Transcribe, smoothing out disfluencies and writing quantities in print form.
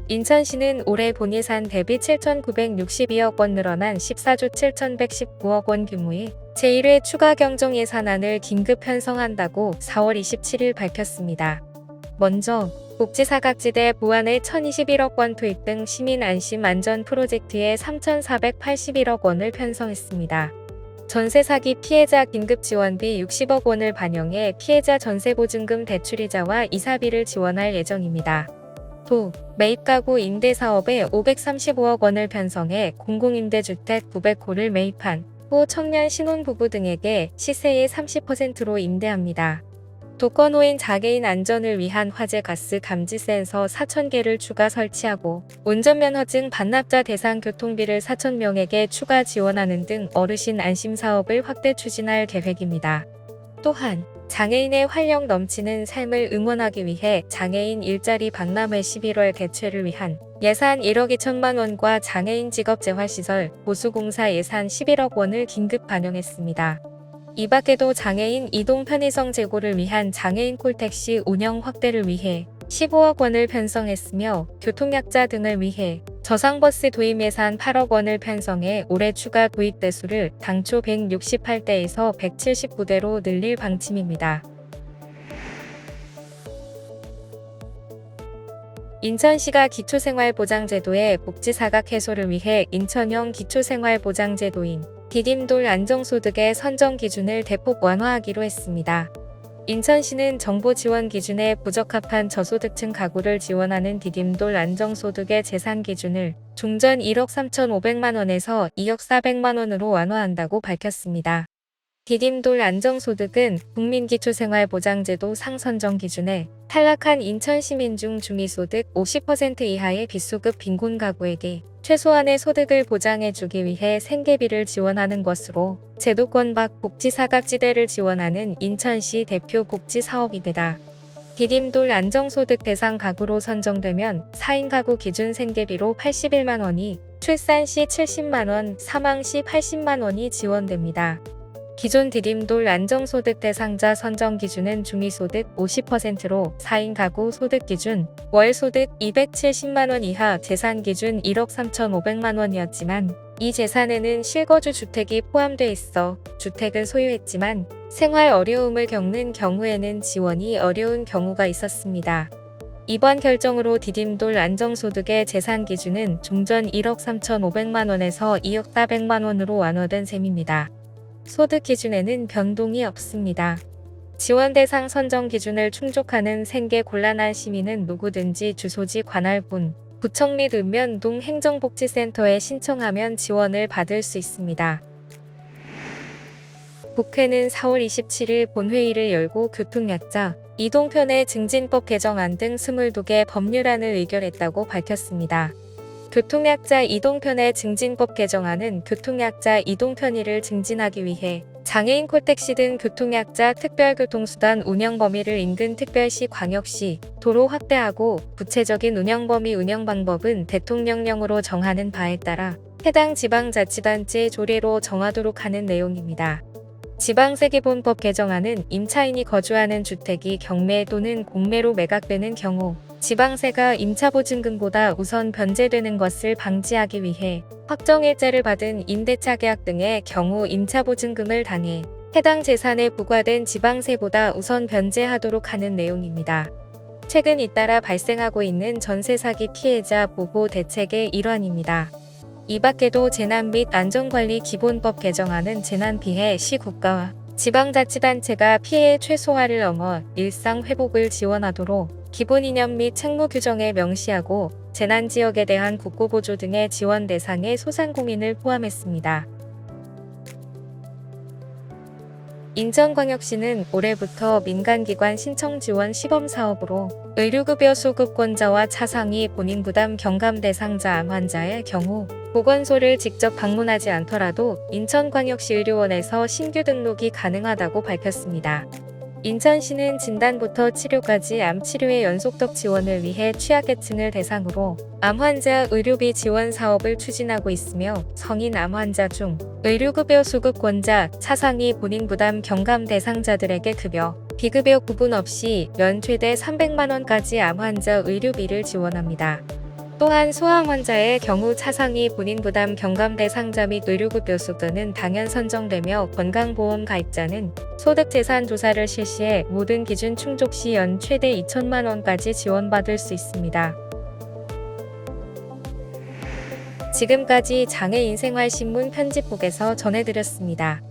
인천시는 올해 본예산 대비 7,962억 원 늘어난 14조 7,119억 원 규모의 제1회 추가 경정 예산안을 긴급 편성한다고 4월 27일 밝혔습니다. 먼저 복지사각지대 보완에 1,021억 원 투입 등 시민 안심 안전 프로젝트에 3,481억 원을 편성했습니다. 전세 사기 피해자 긴급 지원비 60억 원을 반영해 피해자 전세보증금 대출이자와 이사비를 지원할 예정입니다. 또 매입가구 임대사업에 535억 원을 편성해 공공임대주택 900호를 매입한 후 청년 신혼부부 등에게 시세의 30%로 임대합니다. 독거노인 장애인 안전을 위한 화재 가스 감지 센서 4,000개를 추가 설치하고 운전면허증 반납자 대상 교통비를 4,000명에게 추가 지원하는 등 어르신 안심 사업을 확대 추진할 계획입니다. 또한 장애인의 활력 넘치는 삶을 응원하기 위해 장애인 일자리 박람회 11월 개최를 위한 예산 1억 2천만 원과 장애인 직업재활시설 보수공사 예산 11억 원을 긴급 반영했습니다. 이 밖에도 장애인 이동 편의성 제고를 위한 장애인 콜택시 운영 확대를 위해 15억 원을 편성했으며 교통약자 등을 위해 저상버스 도입 예산 8억 원을 편성해 올해 추가 도입 대수를 당초 168대에서 179대로 늘릴 방침입니다. 인천시가 기초생활보장제도의 복지사각 해소를 위해 인천형 기초생활보장제도인 디딤돌 안정소득의 선정 기준을 대폭 완화하기로 했습니다. 인천시는 정부 지원 기준에 부적합한 저소득층 가구를 지원하는 디딤돌 안정소득의 재산 기준을 종전 1억 3,500만 원에서 2억 400만 원으로 완화한다고 밝혔습니다. 디딤돌 안정소득은 국민기초생활보장제도 상선정 기준에 탈락한 인천 시민 중 중위소득 50% 이하의 비수급 빈곤 가구에게 최소한의 소득을 보장해주기 위해 생계비를 지원하는 것으로 제도권 밖 복지사각지대를 지원하는 인천시 대표 복지사업입니다. 디딤돌 안정소득 대상 가구로 선정되면 4인 가구 기준 생계비로 81만 원이, 출산 시 70만 원, 사망 시 80만 원이 지원됩니다. 기존 디딤돌 안정소득 대상자 선정 기준은 중위소득 50%로 4인 가구 소득 기준 월소득 270만 원 이하 재산 기준 1억 3,500만 원이었지만 이 재산에는 실거주 주택이 포함돼 있어 주택은 소유했지만 생활 어려움을 겪는 경우에는 지원이 어려운 경우가 있었습니다. 이번 결정으로 디딤돌 안정소득의 재산 기준은 종전 1억 3,500만 원에서 2억 400만 원으로 완화된 셈입니다. 소득 기준에는 변동이 없습니다. 지원 대상 선정 기준을 충족하는 생계 곤란한 시민은 누구든지 주소지 관할군, 구청 및 읍면동 행정복지센터에 신청하면 지원을 받을 수 있습니다. 국회는 4월 27일 본회의를 열고 교통약자, 이동편의 증진법 개정안 등 22개 법률안을 의결했다고 밝혔습니다. 교통약자 이동편의 증진법 개정안은 교통약자 이동 편의를 증진하기 위해 장애인 콜택시 등 교통약자 특별교통수단 운영 범위를 인근 특별시 광역시 도로 확대하고 구체적인 운영 범위 운영 방법은 대통령령으로 정하는 바에 따라 해당 지방자치단체의 조례로 정하도록 하는 내용입니다. 지방세기본법 개정안은 임차인이 거주하는 주택이 경매 또는 공매로 매각되는 경우 지방세가 임차보증금보다 우선 변제되는 것을 방지하기 위해 확정일자를 받은 임대차 계약 등의 경우 임차보증금을 당해 해당 재산에 부과된 지방세보다 우선 변제하도록 하는 내용입니다. 최근 잇따라 발생하고 있는 전세 사기 피해자 보호 대책의 일환입니다. 이 밖에도 재난 및 안전관리 기본법 개정안은 재난 피해 시 국가와 지방자치단체가 피해 최소화를 넘어 일상 회복을 지원하도록 기본 이념 및 책무 규정에 명시하고 재난지역에 대한 국고보조 등의 지원 대상에 소상공인을 포함했습니다. 인천광역시는 올해부터 민간기관 신청지원 시범사업으로 의료급여 수급권자와 차상위 본인부담 경감 대상자 암 환자의 경우 보건소를 직접 방문하지 않더라도 인천광역시 의료원에서 신규 등록이 가능하다고 밝혔습니다. 인천시는 진단부터 치료까지 암 치료의 연속적 지원을 위해 취약계층을 대상으로 암 환자 의료비 지원 사업을 추진하고 있으며 성인 암 환자 중 의료급여 수급권자, 차상위 본인 부담 경감 대상자들에게 급여, 비급여 구분 없이 연 최대 300만 원까지 암 환자 의료비를 지원합니다. 또한 소아암 환자의 경우 차상위 본인 부담 경감 대상자 및 의료급여수급은 당연 선정되며 건강보험 가입자는 소득재산조사를 실시해 모든 기준 충족 시 연 최대 2천만 원까지 지원받을 수 있습니다. 지금까지 장애인생활신문 편집국에서 전해드렸습니다.